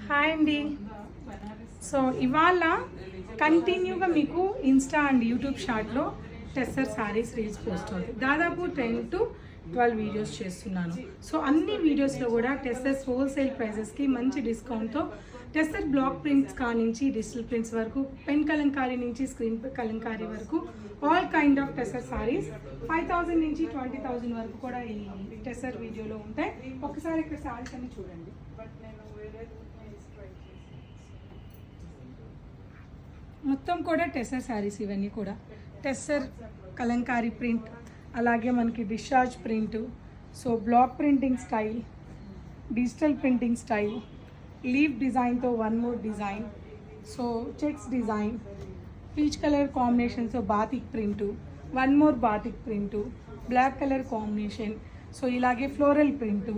Hi అండి. So ఇవాళ కంటిన్యూగా మీకు ఇన్స్టా అండ్ యూట్యూబ్ షార్ట్లో టెస్సర్ శారీస్ రీల్స్ పోస్ట్ అవుతాయి. దాదాపు 10 to 12 వీడియోస్ చేస్తున్నాను. సో అన్ని వీడియోస్లో కూడా టెస్సర్స్ హోల్సేల్ ప్రైజెస్కి మంచి డిస్కౌంట్తో టెస్సర్ బ్లాక్ ప్రింట్స్ కానించి డిజిటల్ ప్రింట్స్ వరకు, పెన్ కలంకారీ నుంచి స్క్రీన్ కలంకారీ వరకు all kind of tussar saris 5,000 నుంచి 20,000 వరకు కూడా ఈ టెస్సర్ వీడియోలో ఉంటాయి. ఒకసారి ఇక్కడ శారీస్ అన్ని చూడండి. మొత్తం కూడా టెస్సర్ శారీస్, ఇవన్నీ కూడా టెస్సర్ కలంకారీ ప్రింట్, అలాగే మనకి discharge print, so block printing style, digital printing style, leave డిజైన్తో one more design, so checks design, peach colour కాంబినేషన్తో batik print, one more batik print, black colour combination, so ఇలాగే ఫ్లోరల్ ప్రింటు,